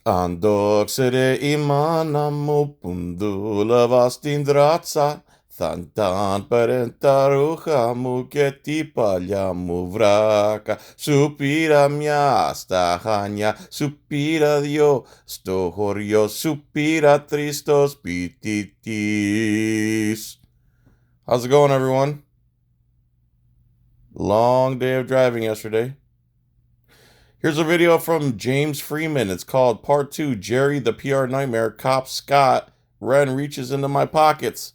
Andoksere imanamu pundula vastindratsa, tantan parentarucha muketi palyamu vraka, supira mia stahania, supira dio, stohorio, supira tristos pititis. How's it going, everyone? Long day of driving yesterday. Here's a video from James Freeman. It's called Part 2, Jerry the PR Nightmare, Cop Scott, Ren reaches into my pockets.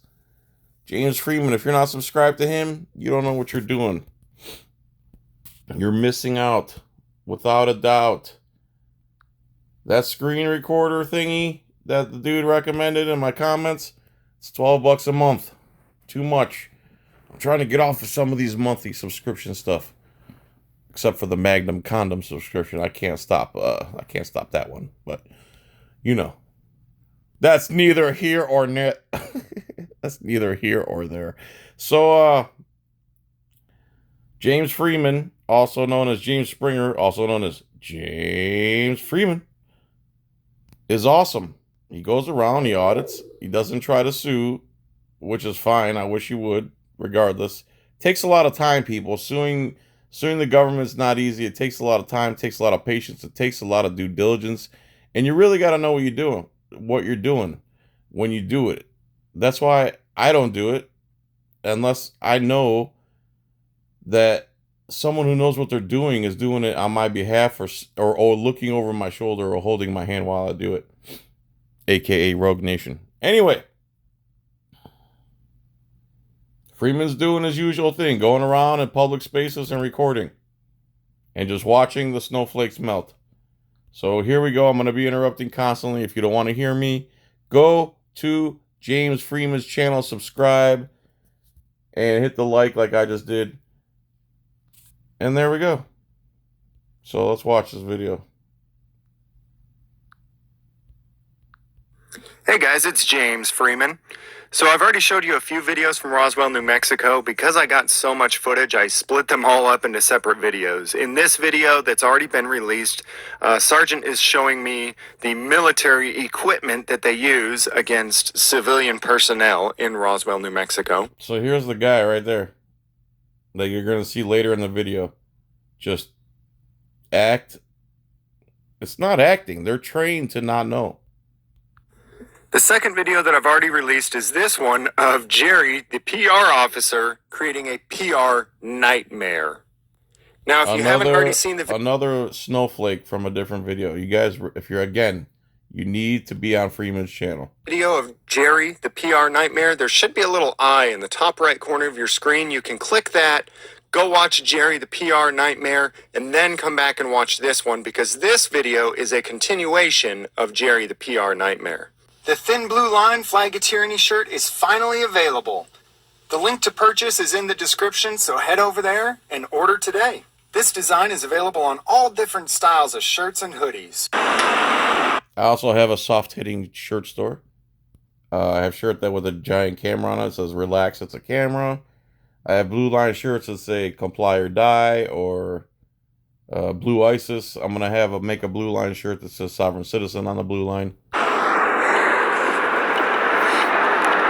James Freeman, if you're not subscribed to him, you don't know what you're doing. You're missing out, without a doubt. That screen recorder thingy that the dude recommended in my comments, it's $12 a month. Too much. I'm trying to get off of some of these monthly subscription stuff. Except for the Magnum condom subscription, I can't stop that one. But you know, that's neither here or that's neither here or there. So James Freeman, also known as James Springer, also known as James Freeman, is awesome. He goes around, he audits, he doesn't try to sue, which is fine. I wish he would, regardless. Takes a lot of time, people. Suing the government's not easy. It takes a lot of time, it takes a lot of patience, it takes a lot of due diligence, and you really got to know what you're doing when you do it. That's why I don't do it unless I know that someone who knows what they're doing is doing it on my behalf, or looking over my shoulder or holding my hand while I do it, aka Rogue Nation. Anyway, Freeman's doing his usual thing, going around in public spaces and recording and just watching the snowflakes melt. So here we go. I'm going to be interrupting constantly. If you don't want to hear me, go to James Freeman's channel, subscribe, and hit the like I just did. And there we go. So let's watch this video. Hey guys, it's James Freeman. So I've already showed you a few videos from Roswell, New Mexico. Because I got so much footage, I split them all up into separate videos. In this video that's already been released, Sergeant is showing me the military equipment that they use against civilian personnel in Roswell, New Mexico. So here's the guy right there that you're going to see later in the video. Just act. It's not acting. They're trained to not know. The second video that I've already released is this one of Jerry, the PR officer, creating a PR nightmare. Now, if you haven't already seen the another snowflake from a different video, you guys, if you're you need to be on Freeman's channel. Video of Jerry, the PR nightmare, there should be a little eye in the top right corner of your screen. You can click that, go watch Jerry, the PR nightmare, and then come back and watch this one, because this video is a continuation of Jerry, the PR nightmare. The Thin Blue Line Flag of Tyranny shirt is finally available. The link to purchase is in the description, so head over there and order today. This design is available on all different styles of shirts and hoodies. I also have a soft-hitting shirt store. I have a shirt that with a giant camera on it. It says, relax, it's a camera. I have Blue Line shirts that say, comply or die, or Blue ISIS. I'm going to make a Blue Line shirt that says, sovereign citizen on the blue line.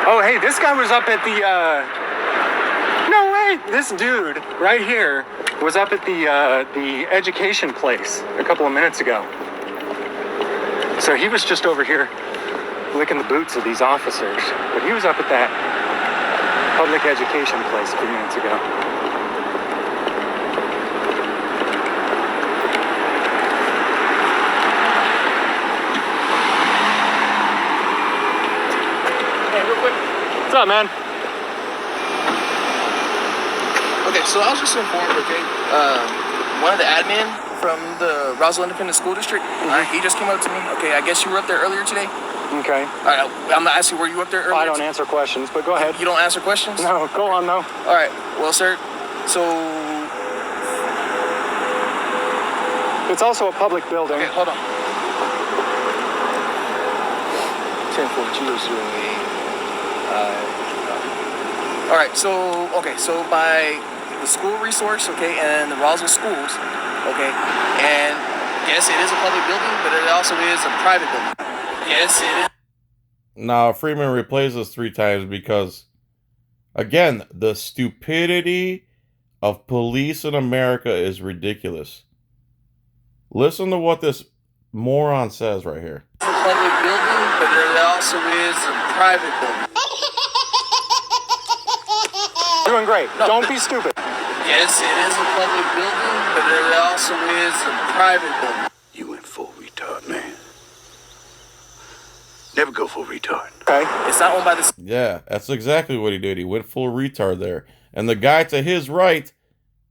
Oh, hey, this guy was up at the, no way, this dude right here was up at the education place a couple of minutes ago. So he was just over here licking the boots of these officers, but he was up at that public education place a few minutes ago. What's up, man? Okay, so I was just informed, okay, one of the admin from the Roswell Independent School District, he just came up to me. Okay, I guess you were up there earlier today? Okay. All right, I'm gonna ask you, were you up there earlier? I don't answer questions, but go ahead. You don't answer questions? No, go on, though. All right, well, sir, so... It's also a public building. Okay, hold on. 1042 all right, so by the school resource, okay, and the Roswell schools, okay, and Yes, it is a public building, but it also is a private building. Yes, it is. Now, Freeman replays this 3 times because, again, the stupidity of police in America is ridiculous. Listen to what this moron says right here. It's a public building, but it also is a private building. Doing great. Don't be stupid. Yes, it is a public building, but it also is a private building. You went full retard, man. Never go full retard. Okay. It's not owned by the... Yeah, that's exactly what he did. He went full retard there. And the guy to his right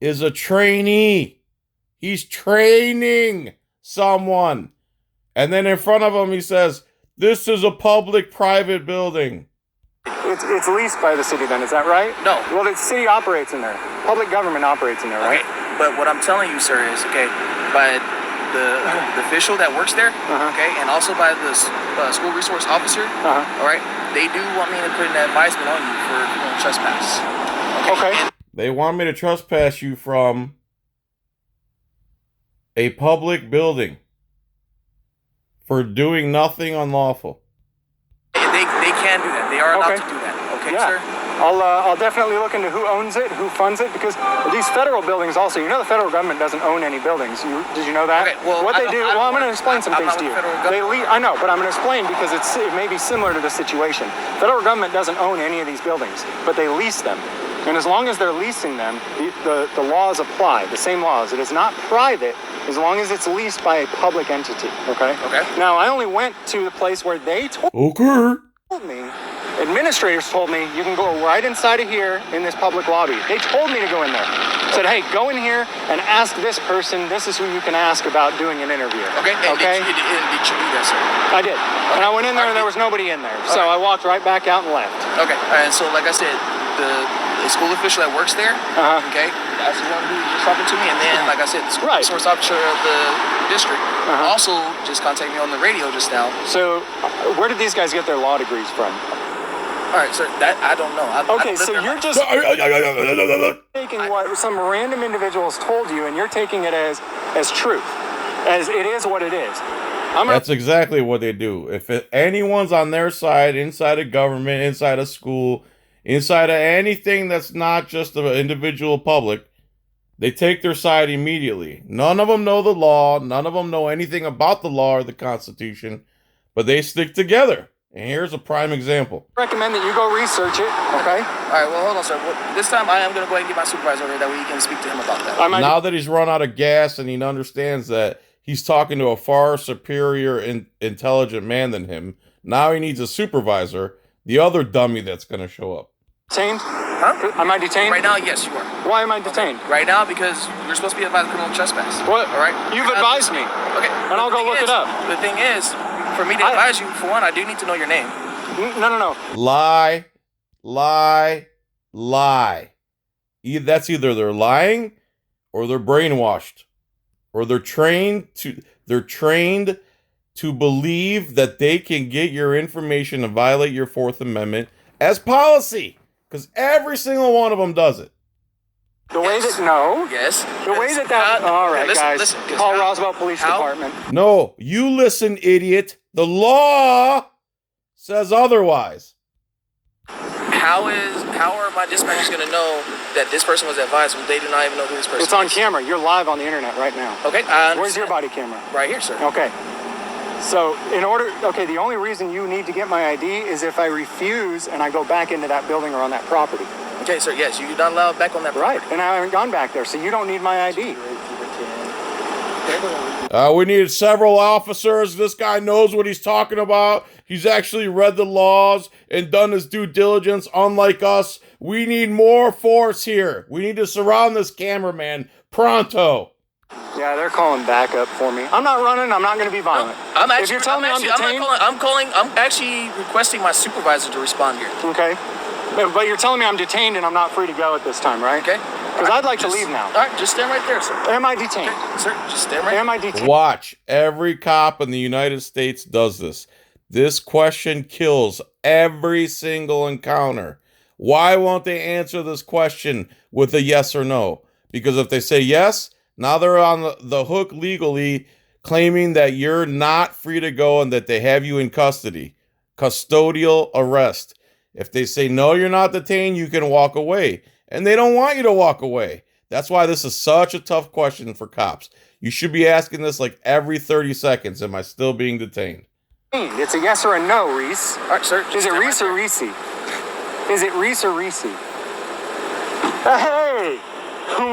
is a trainee. He's training someone. And then in front of him, he says, this is a public-private building. It's leased by the city then, is that right? No. Well, the city operates in there. Public government operates in there, right? Okay, but what I'm telling you, sir, is, okay, by the official that works there, okay, and also by the school resource officer, all right, they do want me to put an advisement on you for trespass. Okay. They want me to trespass you from a public building for doing nothing unlawful. They can do that. They are allowed Okay. to do that. Okay, Yeah. sir? I'll definitely look into who owns it, who funds it, because these federal buildings also, you know the federal government doesn't own any buildings. Did you know that? Okay, well, what I they do, don't- well, I'm going to explain some I'm things not to you. with the federal government. I know, but I'm going to explain because it may be similar to the situation. Federal government doesn't own any of these buildings, but they lease them. And as long as they're leasing them, the laws apply, the same laws. It is not private as long as it's leased by a public entity, okay? Okay. Now, I only went to the place where they told me, administrators told me, you can go right inside of here in this public lobby. They told me to go in there. Said, hey, go in here and ask this person. This is who you can ask about doing an interview. Okay, and Okay? did you do that, sir? I did. And I went in there and there was nobody in there. So I walked right back out and left. Okay, and so like I said, the school official that works there, okay, that's the one who was just talking to me, and then, like I said, the school Right. resource officer of the district also just contacted me on the radio just now. So where did these guys get their law degrees from? All right, sir, that I don't know. I Okay, don't so live there. you're just taking what some random individuals told you and you're taking it as truth, as it is what it is. That's exactly what they do. If anyone's on their side, inside of government, inside of school, inside of anything that's not just the individual public, they take their side immediately. None of them know the law. None of them know anything about the law or the Constitution, but they stick together. And here's a prime example. recommend that you go research it, okay? All right, well, hold on, sir. Well, this time I am going to go ahead and get my supervisor over here. That way you can speak to him about that. Now that he's run out of gas and he understands that he's talking to a far superior intelligent man than him, now he needs a supervisor, the other dummy that's going to show up. Detained? Huh? Am I detained? Right now, yes, you are. Why am I detained? Right now, because you're supposed to be advised of criminal trespass. What? All right? You've advised me. Okay. And I'll go look it up. The thing is, for me to advise you, for one, I do need to know your name. No. Lie. That's either they're lying or they're brainwashed or they're trained to believe that they can get your information and violate your Fourth Amendment as policy, because every single one of them does it. The way that, no. Yes. The way that, all right, guys. Listen, Paul Roosevelt Police Department. No, you listen, idiot. The law says otherwise. How are my dispatchers going to know that this person was advised when they do not even know who this person is? It's on camera. You're live on the internet right now. Okay, I understand. Where's your body camera? Right here, sir. Okay. So the only reason you need to get my ID is if I refuse and I go back into that building or on that property. Okay, sir, yes, you're not allowed back on that Right, property. and I haven't gone back there, so you don't need my ID. We need several officers. This guy knows what he's talking about. He's actually read the laws and done his due diligence, unlike us. We need more force here. We need to surround this cameraman pronto. Yeah, they're calling backup for me. I'm not running. I'm not going to be violent. I'm actually, if you're telling me I'm detained, I'm actually requesting my supervisor to respond here. okay. But you're telling me I'm detained and I'm not free to go at this time, right? Okay. Because I'd like to leave now. All right, just stand right there, sir. Am I detained? Okay, sir, just stand right Am I detained? Watch. Every cop in the United States does this. This question kills every single encounter. Why won't they answer this question with a yes or no? Because if they say yes, now they're on the hook legally claiming that you're not free to go and that they have you in custody. Custodial arrest. If they say, no, you're not detained, you can walk away. And they don't want you to walk away. That's why this is such a tough question for cops. You should be asking this like every 30 seconds. Am I still being detained? It's a yes or a no, Reese. All right, sir. Is it Reese or Reese? Is it Reese or Reese? Hey!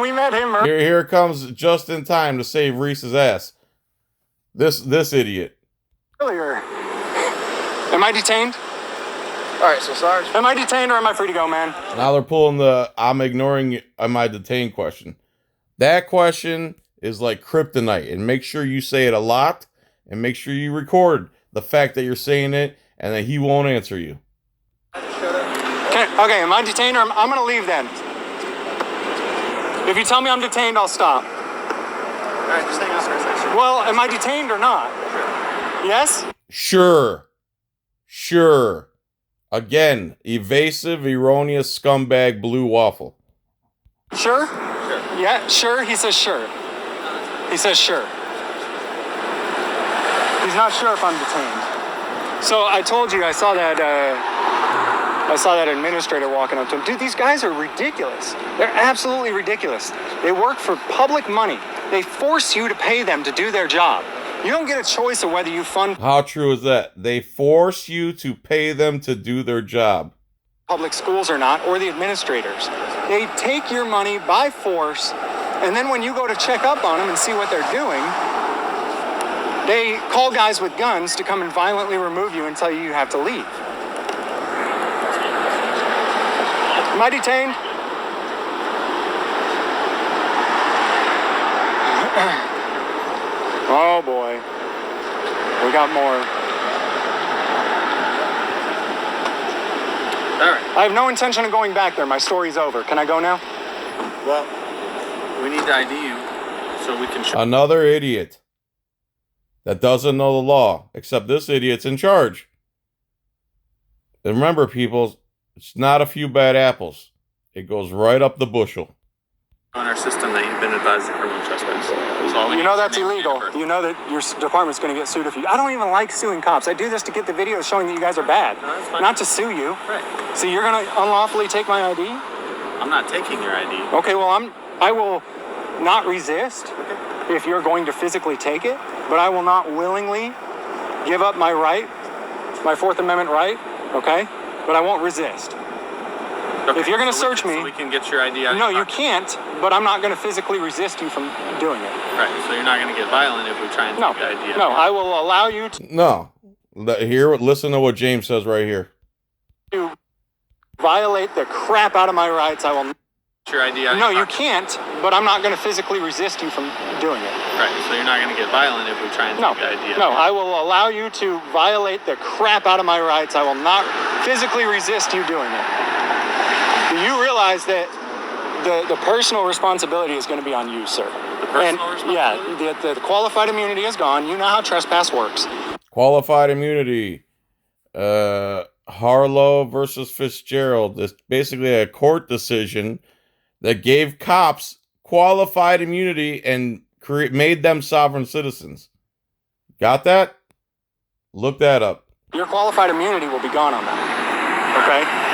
We met him Here it comes just in time to save Reese's ass. This idiot. earlier. Am I detained? All right, so Sarge. Am I detained or am I free to go, man? Now they're pulling the I'm ignoring am I detained question. That question is like kryptonite, and make sure you say it a lot and make sure you record the fact that you're saying it and that he won't answer you. Okay, am I detained or I'm going to leave then? If you tell me I'm detained, I'll stop. All right, just hang on for a second. Well, am I detained or not? Yes? Sure. Again, evasive, erroneous, scumbag, blue waffle. Sure? Yeah, sure. He says sure. He says sure. He's not sure if I'm detained. So I told you I saw that administrator walking up to him. Dude, these guys are ridiculous. They're absolutely ridiculous. They work for public money. They force you to pay them to do their job. You don't get a choice of whether you fund How true is that? They force you to pay them to do their job. public schools or not, or the administrators. They take your money by force, and then when you go to check up on them and see what they're doing, they call guys with guns to come and violently remove you and tell you have to leave. Am I detained? Oh boy. We got more. All right. I have no intention of going back there. My story's over. Can I go now? Well, we need to ID you so we can show. Another idiot that doesn't know the law, except this idiot's in charge. And remember, people, it's not a few bad apples. It goes right up the bushel. On our system that you've been advised of criminal trespass. You know that's illegal. You know that your department's going to get sued if you... I don't even like suing cops. I do this to get the videos showing that you guys are bad. No, that's fine. Not to sue you. Right. So you're going to unlawfully take my ID? I'm not taking your ID. Okay, well, I will not resist if you're going to physically take it, but I will not willingly give up my right, my Fourth Amendment right, okay? But I won't resist. Okay, If you're going to so search me... So we can get your ID out. No, you can't, but I'm not going to physically resist you from doing it. Right, so you're not going to get violent if we try and No, take the ID out. no, I will allow you No. Listen to what James says right here. to violate the crap out of my rights. I will... Get your ID out. No, you can't, but I'm not going to physically resist you from doing it. Right, so you're not going to get violent if we try and No, take the ID out. no, I will allow you to violate the crap out of my rights. I will not physically resist you doing it. Do you realize that the personal responsibility is going to be on you, sir? The personal responsibility? Yeah, the qualified immunity is gone. You know how trespass works. Qualified immunity. Harlow versus Fitzgerald. It's basically a court decision that gave cops qualified immunity and made them sovereign citizens. Got that? Look that up. Your qualified immunity will be gone on that. Okay?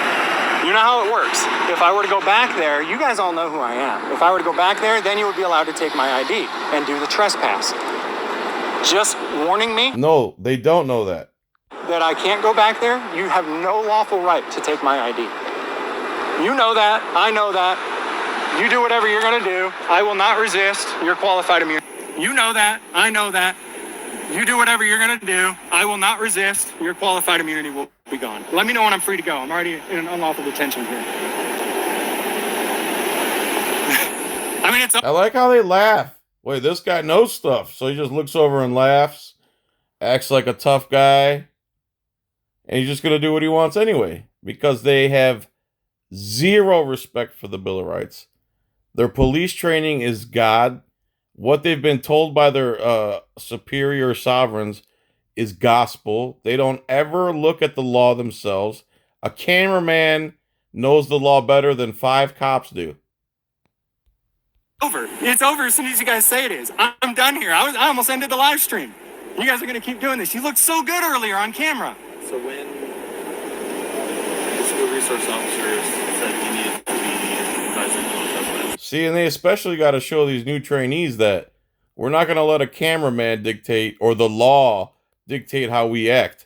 You know how it works. If I were to go back there, you guys all know who I am. If I were to go back there, then you would be allowed to take my ID and do the trespass. Just warning me No, they don't know that. that I can't go back there. You have no lawful right to take my ID. You know that. I know that. You do whatever you're going to do. I will not resist your qualified immunity. You know that. I know that. You do whatever you're going to do. I will not resist. Your qualified immunity will be gone. Let me know when I'm free to go. I'm already in an unlawful detention here. I mean, it's... I like how they laugh. Wait, this guy knows stuff. So he just looks over and laughs, acts like a tough guy, and he's just going to do what he wants anyway, because they have zero respect for the Bill of Rights. Their police training is God. What they've been told by their superior sovereigns is gospel. They don't ever look at the law themselves. A cameraman knows the law better than 5 cops do. Over. It's over as soon as you guys say it is. I'm done here. I almost ended the live stream. You guys are going to keep doing this. You looked so good earlier on camera. So when the school resource officers said you needed to be advising, See, and they especially got to show these new trainees that we're not going to let a cameraman dictate or the law dictate how we act.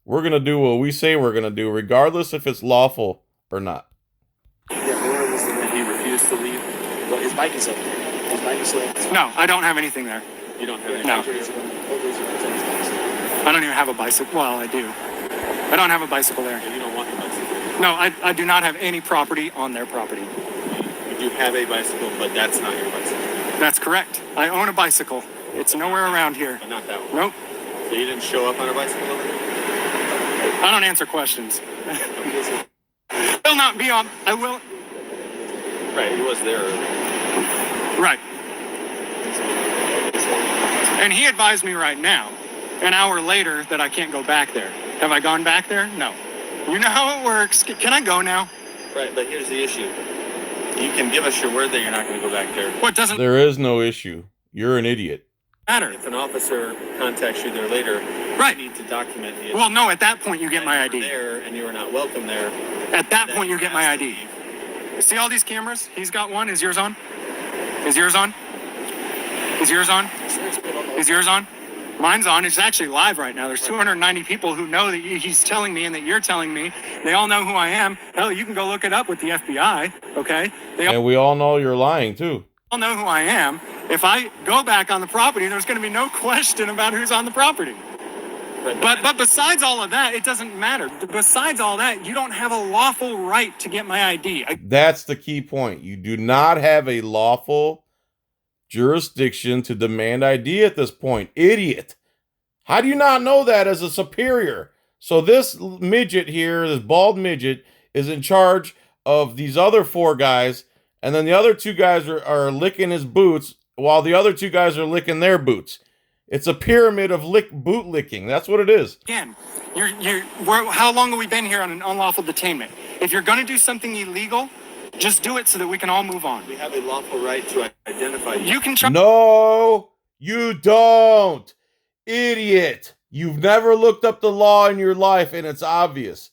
We're going to do what we say we're going to do, regardless if it's lawful or not. he refused to leave. Well, his bike is up there. His bike is still up there. No, I don't have anything there. You don't have any No. pictures? I don't even have a bicycle. Well, I do. I don't have a bicycle there. You don't want the bicycle. No, I do not have any property on their property. You do have a bicycle, but that's not your bicycle. That's correct. I own a bicycle. It's nowhere around here. But not that one. Nope. So you didn't show up on a bicycle over there? I don't answer questions. Will not be on. I will. Right, he was there earlier. Right. And he advised me right now, an hour later, that I can't go back there. Have I gone back there? No. You know how it works. Can I go now? Right, but here's the issue. You can give us your word that you're not going to go back there. What doesn't There is no issue. You're an idiot. matter? If an officer contacts you there later, Right. you need to document the issue. Well, no, at that point you get my You were ID. there and you were not welcome there. At that then point you get my have to ID. leave. See all these cameras? He's got one. Is yours on? Is yours on? Is yours on? Is yours on? Mine's on. It's actually live right now. There's 290 people who know that he's telling me and that you're telling me. They all know who I am. Hell, you can go look it up with the FBI, okay? They And we all know you're lying, too. all know who I am. If I go back on the property, there's going to be no question about who's on the property. But besides all of that, it doesn't matter. Besides all that, you don't have a lawful right to get my ID. That's the key point. You do not have a lawful jurisdiction to demand ID at this point. Idiot. How do you not know that as a superior? So this midget here, this bald midget, is in charge of these other four guys, and then the other two guys are licking his boots while the other two guys are licking their boots. It's a pyramid of boot licking. That's what it is. Again, how long have we been here on an unlawful detainment? If you're going to do something illegal, just do it so that we can all move on. We have a lawful right to identify you. You can try. No, you don't. Idiot. You've never looked up the law in your life, and it's obvious.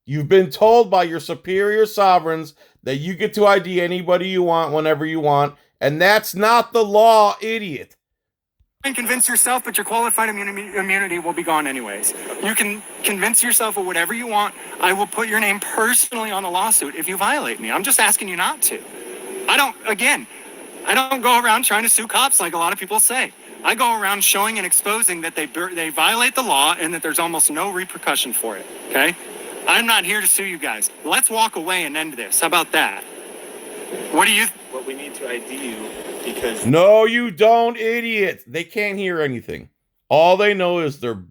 You've been told by your superior sovereigns that you get to ID anybody you want whenever you want, and that's not the law, idiot. And convince yourself, but your qualified immunity will be gone anyways. You can convince yourself of whatever you want. I will put your name personally on the lawsuit if you violate me. I'm just asking you not to. I don't go around trying to sue cops like a lot of people say. I go around showing and exposing that they violate the law and that there's almost no repercussion for it, okay? I'm not here to sue you guys. Let's walk away and end this. How about that? What do you... What we need to ID you because... No, you don't, idiot. They can't hear anything. All they know is the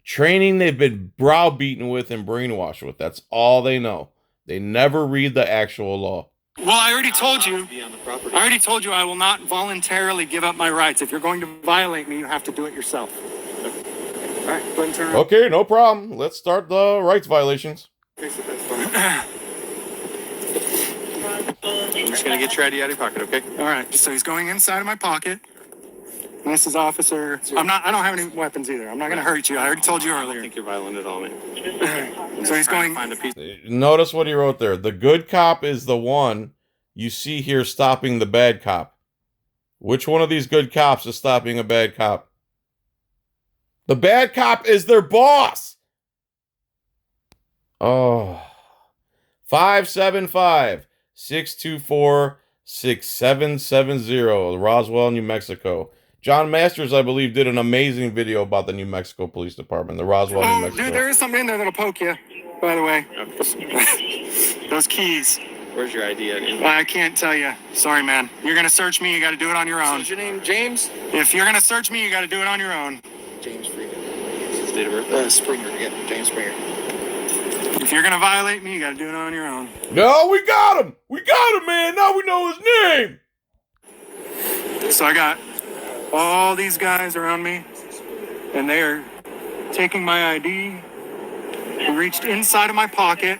training they've been browbeaten with and brainwashed with. That's all they know. They never read the actual law. Well, I already told you. Be on the property. I already told you I will not voluntarily give up my rights. If you're going to violate me, you have to do it yourself. All right, go ahead and turn around. Okay, no problem. Let's start the rights violations. Okay, so that's fine. I'm just going to get your ID out of your pocket, okay? All right, so he's going inside of my pocket. And this is officer. I don't have any weapons either. I'm not going to hurt you. I already told you I earlier. think you're violent at all, man. So he's going. Find a piece. Notice what he wrote there. The good cop is the one you see here stopping the bad cop. Which one of these good cops is stopping a bad cop? The bad cop is their boss. Oh. 575-624-6770, Roswell, New Mexico. John Masters, I believe, did an amazing video about the New Mexico Police Department, the Roswell, New Oh, Mexico. dude, there is something in there that'll poke you, by the way. Those keys. Where's your ID at? I can't tell you. Sorry, man. You're going to search me, you got to do it on your own. What's your name? James? If you're going to search me, you got to do it on your own. James Freeman. His date of birth? Springer. Yeah, James Springer. If you're going to violate me, you got to do it on your own. No, we got him! We got him, man! Now we know his name! So I got all these guys around me, and they are taking my ID. He reached inside of my pocket.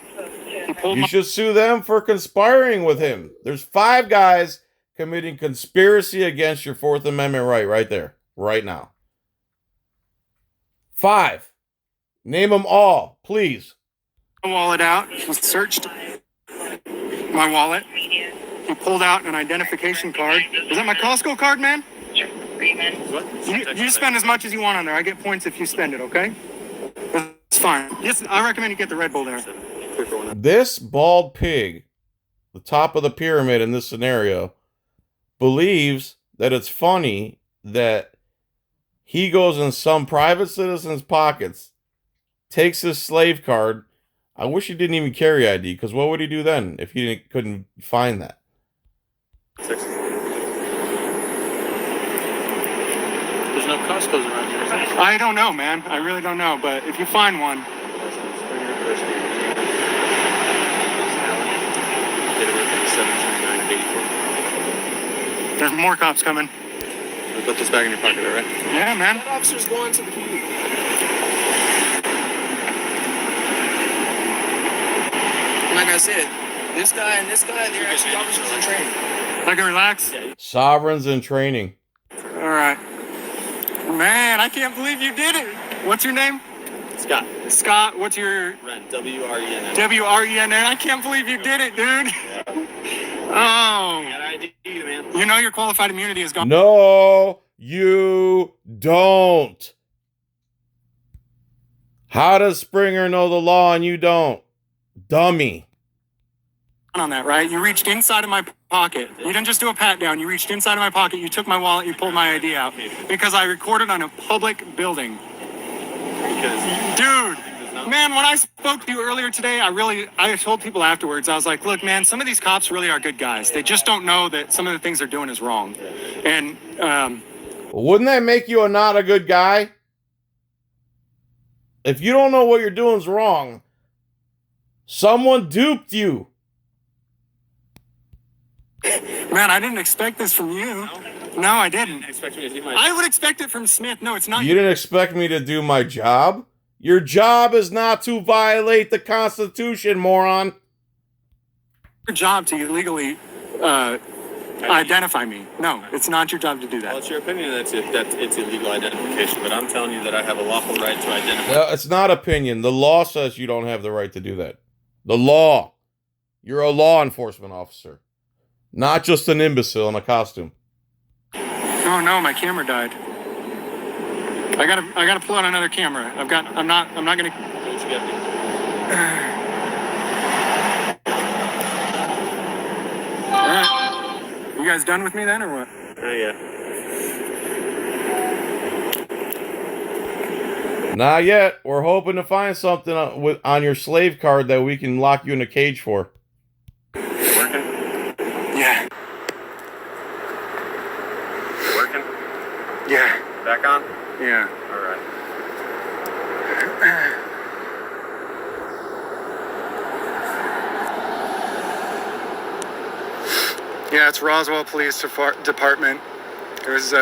He pulled You my... should sue them for conspiring with him. There's 5 guys committing conspiracy against your Fourth Amendment right there, right now. 5. Name them all, please. Wallet out. Was searched my wallet. He pulled out an identification card. Is that my Costco card, man? What? You spend as much as you want on there. I get points if you spend it, okay? That's fine. Yes, I recommend you get the Red Bull there. This bald pig, the top of the pyramid in this scenario, believes that it's funny that he goes in some private citizen's pockets, takes his slave card. I wish he didn't even carry ID, because what would he do then if he couldn't find that? 6. There's no Costco's around here, is there? I don't know, man. I really don't know. But if you find one, Spring University. Date of birth is 17/9/84. there's more cops coming. We put this back in your pocket, all right? Yeah, man. That officer's going to the queue. Like I said, this guy and this guy, they're actually officers in training. I can relax. Sovereigns in training. All right. Man, I can't believe you did it. What's your name? Scott. Scott. What's your Ren. W-R-E-N-N. WRENN? I can't believe you did it, dude. Oh. Got ID, man. You know your qualified immunity is gone No, you don't. How does Springer know the law and you don't? Dummy. on that, right? You reached inside of my pocket. You didn't just do a pat down. You reached inside of my pocket. You took my wallet. You pulled my ID out because I recorded on a public building. Dude, man, when I spoke to you earlier today, I told people afterwards, I was like, look, man, some of these cops really are good guys. They just don't know that some of the things they're doing is wrong. And, wouldn't that make you not a good guy? If you don't know what you're doing is wrong, someone duped you. man, I didn't expect this from you. No, I didn't. Expect me to do my I would expect it from Smith. No, it's not. You didn't expect me to do my job? Your job is not to violate the Constitution, moron. Your job to illegally identify me. No, it's not your job to do Well, that. it's your opinion that it's illegal identification, but I'm telling you that I have a lawful right to identify. No, it's not opinion. The law says you don't have the right to do that. The law. You're a law enforcement officer, not just an imbecile in a costume. Oh no, my camera died. I gotta pull out another camera. I'm not gonna. What you got to All right. You guys done with me then, or what? do? Yeah. Not yet. We're hoping to find something on your slave card that we can lock you in a cage for. Working? Yeah. Working? Yeah. Back on? Yeah. All right. Yeah, it's Roswell Police Department. It was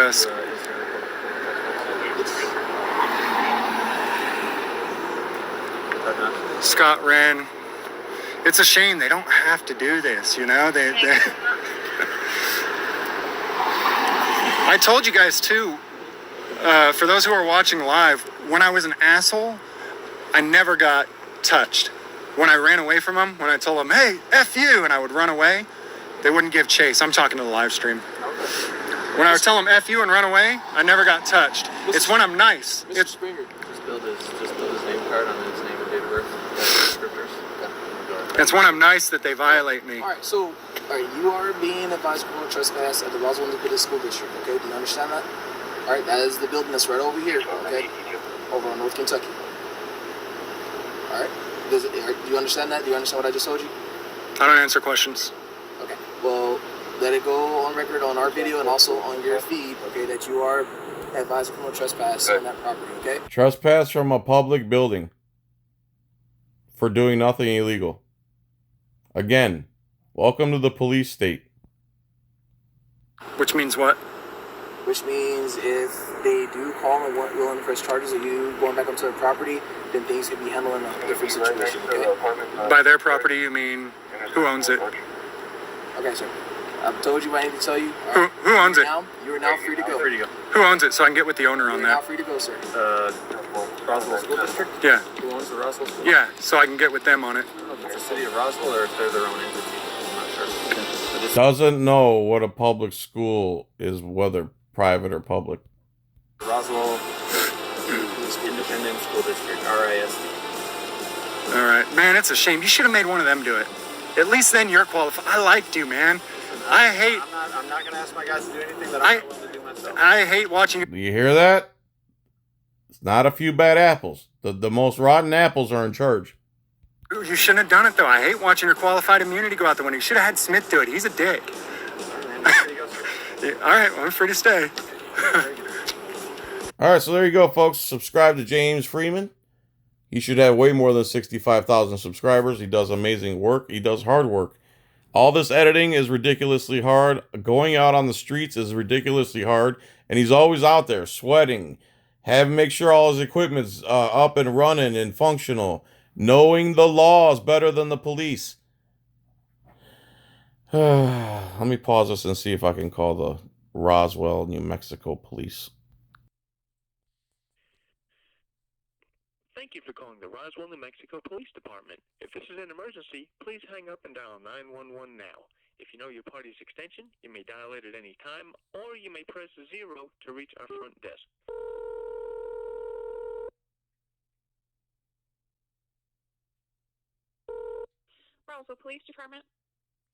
Scott Wren. It's a shame they don't have to do this, you know? They I told you guys too, for those who are watching live, when I was an asshole, I never got touched. When I ran away from them, when I told them, hey, F you, and I would run away, they wouldn't give chase. I'm talking to the live stream. When I would tell them F you and run away, I never got touched. It's when I'm nice. Mr. It's Springer. Just build his name card on his name and date of birth. Descriptors. when I'm nice that they violate me. All right, you are being advised of criminal trespass at the Roswell Independent School District, okay? Do you understand that? All right, that is the building that's right over here, okay? Over in North Kentucky. All right? Do you understand that? Do you understand what I just told you? I don't answer questions. Okay, well, let it go on record on our video and also on your feed, okay, that you are advised of criminal trespass on that property, okay? Trespass from a public building for doing nothing illegal. Again, welcome to the police state. Which means what? Which means if they do call and want willing to press charges of you going back onto their property, then things could be handled in a different situation, okay? By their property, you mean who owns it? Okay, sir. I've told you what I need to tell you. Who owns it? You are now free to go. Free to go. Who owns it so I can get with the owner You on are now that? free to go, sir. Roswell School District? Yeah, Who owns the Roswell School? yeah, so I can get with them on it. I don't know if it's the city of Roswell or if they're their own entity. I'm not sure. Doesn't know what a public school is, whether private or public. Roswell Independent School District, RISD. All right, man, it's a shame. You should have made one of them do it. At least then you're qualified. I liked you, man. I'm not gonna ask my guys to do anything that I'm not willing to do myself. I hate watching. Do you hear that? It's not a few bad apples. The most rotten apples are in charge. You shouldn't have done it though. I hate watching your qualified immunity go out the window. You should have had Smith do it. He's a dick. Yeah, all right, well, I'm free to stay. All right, so there you go, folks. Subscribe to James Freeman. He should have way more than 65,000 subscribers. He does amazing work. He does hard work. All this editing is ridiculously hard. Going out on the streets is ridiculously hard. And he's always out there sweating. Make sure all his equipment's up and running and functional. Knowing the laws better than the police. Let me pause this and see if I can call the Roswell, New Mexico police. Thank you for calling the Roswell, New Mexico Police Department. If this is an emergency, please hang up and dial 911 now. If you know your party's extension, you may dial it at any time, or you may press 0 to reach our front desk. Roswell Police Department.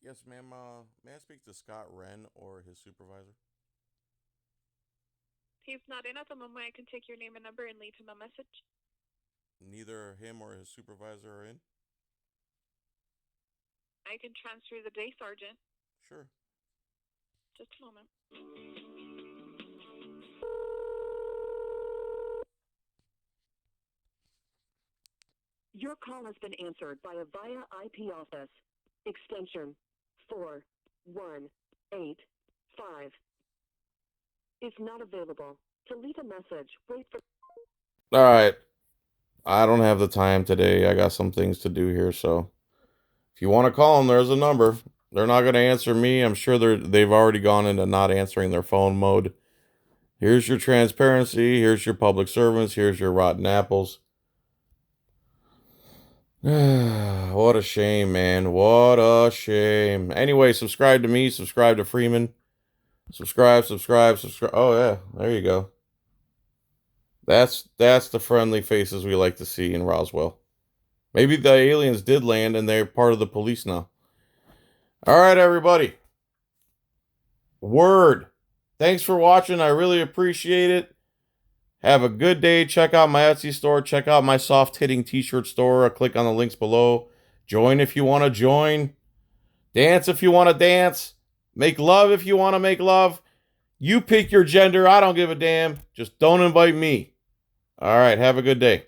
Yes, ma'am. May I speak to Scott Wren or his supervisor? He's not in at the moment. I can take your name and number and leave him a message. Neither him or his supervisor are in? I can transfer the day sergeant. Sure. Just a moment. Your call has been answered by a via IP office. Extension 4185 is not available. To leave a message, wait for... All right. I don't have the time today. I got some things to do here, so if you want to call them, there's a number. They're not going to answer me. I'm sure they've already gone into not answering their phone mode. Here's your transparency. Here's your public servants. Here's your rotten apples. What a shame, man. What a shame. Anyway, subscribe to me. Subscribe to Freeman. Subscribe. Oh, yeah. There you go. That's the friendly faces we like to see in Roswell. Maybe the aliens did land and they're part of the police now. All right, everybody. Word. Thanks for watching. I really appreciate it. Have a good day. Check out my Etsy store. Check out my soft hitting t-shirt store. Click on the links below. Join if you want to join. Dance if you want to dance. Make love if you want to make love. You pick your gender. I don't give a damn. Just don't invite me. All right. Have a good day.